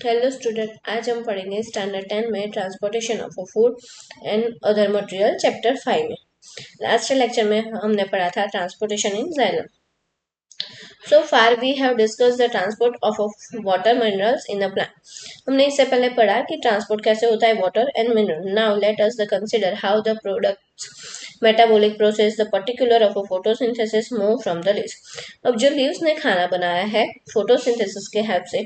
Hello student, आज हम पढ़ेंगे स्टैंडर्ड 10 में transportation of food and other material chapter 5 में। लास्ट लेक्चर में हमने पढ़ा था transportation in xylem. So far we have discussed the transport of water minerals in a plant. हमने इससे पहले पढ़ा कि ट्रांसपोर्ट कैसे होता है water and mineral. Now let us consider how the products metabolic process the particular of photosynthesis move from the leaves. अब जो लीव्स ने खाना बनाया है फोटोसिंथेसिस के हेल्प से,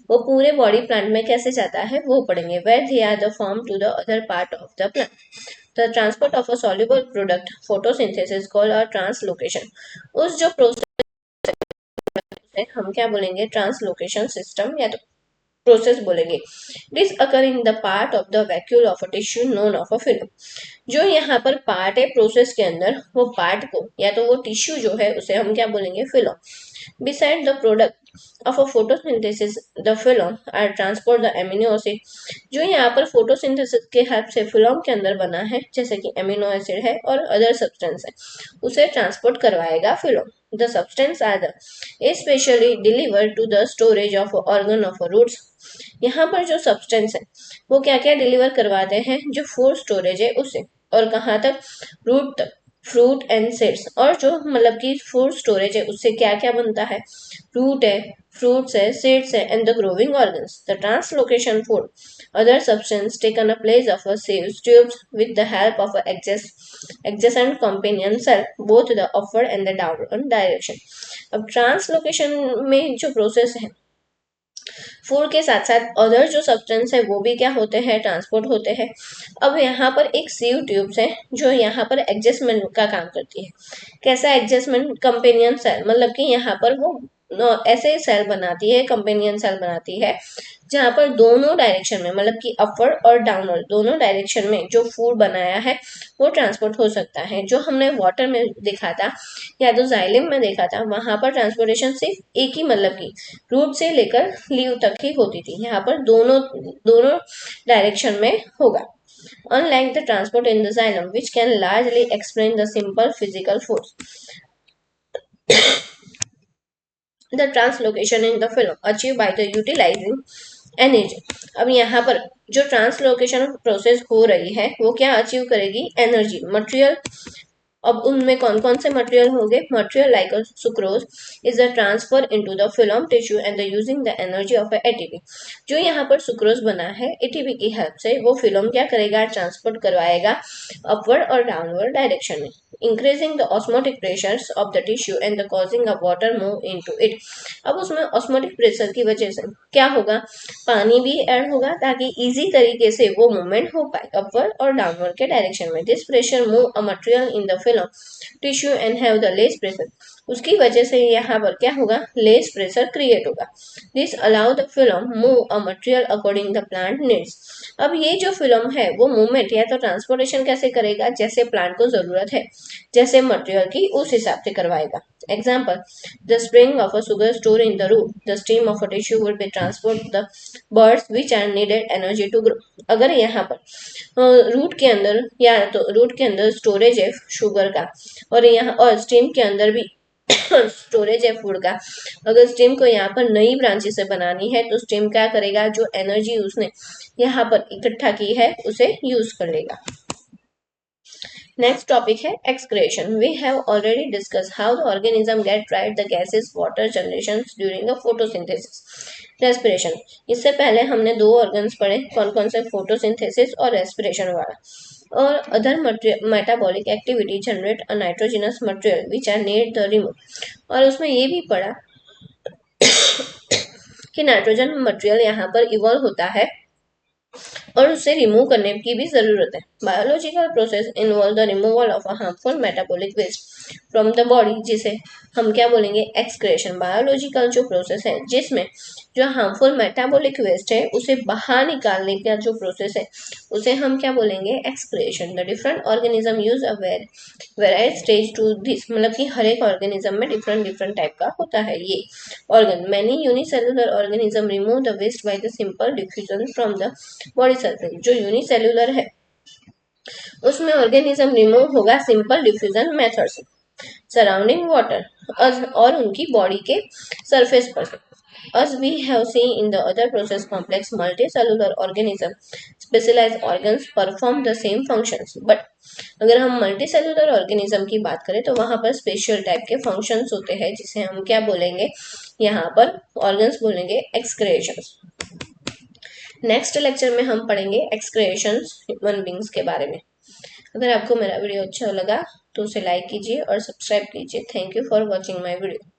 वो पूरे बॉडी प्लांट में कैसे जाता है वो पढ़ेंगे. Where they are the form to the other part of the plant. The transport of a soluble product photosynthesis called a translocation. उस जो प्रोसेस हम क्या बोलेंगे, ट्रांसलोकेशन सिस्टम या तो प्रोसेस बोलेंगे. This occur in the part of the vacuole of a tissue known of a film. जो यहाँ पर पार्ट है प्रोसेस के अंदर, वो पार्ट को या तो वो टिश्यू जो है उसे हम क्या बोलेंगे, film. Beside the product of a photosynthesis, the film are transport the amino acid. जो यहाँ पर फोटोसिंथेसिस के हेल्प से फिल्म के अंदर बना है, जैसे कि एमिनो एसिड है और अदर सब्सटेंस है, उसे ट्रांसपोर्ट करवाएगा film. The substance are the especially delivered to the storage of organ of roots. यहाँ पर जो सब्सटेंस है वो क्या क्या डिलीवर करवाते हैं, जो फूड स्टोरेज है उसे, और कहाँ तक, रूट तक, फ्रूट एंड सीड्स. और जो मतलब कि फूड स्टोरेज है उससे क्या क्या बनता है, रूट है, fruits है, seeds है, and the growing organs. The translocation food other substance taken a place of a sieves tubes with the help of a adjacent companion cell both the upward and the downward direction. अब translocation में जो process है, food के साथ साथ other जो substance है वो भी क्या होते हैं, ट्रांसपोर्ट होते हैं. अब यहाँ पर एक सीव ट्यूब्स है जो यहाँ पर एडजस्टमेंट का काम करती है. कैसा एडजस्टमेंट, कंपेनियन सेल, मतलब कि यहाँ पर वो ऐसे सेल बनाती है, कंपेनियन सेल बनाती है जहाँ पर दोनों डायरेक्शन में, मतलब कि अपवर्ड और डाउनवर्ड दोनों डायरेक्शन में जो फूड बनाया है वो ट्रांसपोर्ट हो सकता है. जो हमने वाटर में देखा था या तो जाइलम में देखा था, वहां पर ट्रांसपोर्टेशन सिर्फ एक ही, मतलब कि रूट से लेकर लीव तक ही होती थी. यहाँ पर दोनों दोनों डायरेक्शन में होगा. Unlike the transport in the xylem, which can largely explain the simple physical force, the translocation in the film achieved by the utilizing energy. अब यहाँ पर जो ट्रांसलोकेशन प्रोसेस हो रही है वो क्या अचीव करेगी, एनर्जी, मटेरियल. अब उनमें कौन कौन से मटेरियल होंगे, material like sucrose is the transfer into the film tissue and the using the energy of ATP. जो यहाँ पर सुक्रोज बना है एटीपी की हेल्प से, वो फिल्म क्या करेगा, ट्रांसपोर्ट करवाएगा अपवर्ड और डाउनवर्ड डायरेक्शन में, increasing the osmotic pressures of the tissue and the causing a water move into it. अब उसमें ऑस्मोटिक प्रेशर की वजह से क्या होगा, पानी भी ऐड होगा ताकि इजी तरीके से वो मूवमेंट हो पाए अपवर्ड और डाउनवर्ड के डायरेक्शन में. This pressure move a material in the film tissue and have the less pressure. उसकी वजह से यहाँ पर क्या होगा, लेस प्रेशर क्रिएट होगा. This allow the film move a material according the plant needs. अब ये जो फिल्म है वो मूवमेंट या तो ट्रांसपोर्टेशन कैसे करेगा, जैसे प्लांट को जरूरत है, जैसे मटेरियल की उस हिसाब से करवाएगा. Example, the spring of a sugar store in the root, the steam of a tissue will be transport the birds which are needed energy to grow. अगर यहाँ पर रूट के अंदर या तो रूट के अंदर स्टोरेज है शुगर का, और यहाँ और स्टीम के अंदर भी स्टोरेज है फूड का, अगर स्टीम को यहाँ पर नई ब्रांचेस से बनानी है तो स्टीम क्या करेगा, जो एनर्जी उसने यहाँ पर इकट्ठा की है उसे यूज कर लेगा. Next topic है excretion. We have already discussed how the organism get rid the gases, water generations during the photosynthesis, respiration. इससे पहले हमने दो ऑर्गन्स पढ़े, कौन कौन से, फोटोसिंथेसिस और रेस्पिरेशन वाला. और other metabolic activity generate a nitrogenous material which are need the remove. और उसमें ये भी पढ़ा कि नाइट्रोजन मटेरियल यहाँ पर इवॉल्व होता है और उसे रिमूव करने की भी जरूरत है. Biological process involve the removal of a harmful metabolic waste from the body, जिसे हम क्या बोलेंगे, एक्सक्रेशन. बायोलॉजिकल जो प्रोसेस है जिसमें जो हार्मफुल मेटाबॉलिक वेस्ट है उसे बाहर निकालने का जो प्रोसेस है उसे हम क्या बोलेंगे, excretion. The different organism use a variety stage to this, मतलब कि हर एक ऑर्गेनिज्म में डिफरेंट डिफरेंट टाइप का होता है ये organ. Many unicellular organism remove the waste by the simple diffusion from the body surface. जो यूनिसेलुलर है उसमें ऑर्गेनिज्म रिमूव होगा सिंपल डिफ्यूजन मेथड से. सराउंडिंग वाटर और उनकी बॉडी के सरफेस पर। As we have seen in the other process complex, multicellular organism, specialized organs perform the same functions. But अगर हम मल्टीसेलुलर ऑर्गेनिज्म की बात करें तो वहां पर स्पेशल टाइप के फंक्शंस होते हैं, जिसे हम क्या बोलेंगे, यहाँ पर ऑर्गन्स बोलेंगे एक्सक्रिएशंस। नेक्स्ट लेक्चर में हम पढ़ेंगे एक्सक्रिएशंस ह्यूमन बींग्स के बारे में। अगर आपको मेरा वीडियो अच्छा लगा तो उसे लाइक कीजिए और सब्सक्राइब कीजिए। Thank you for watching my video.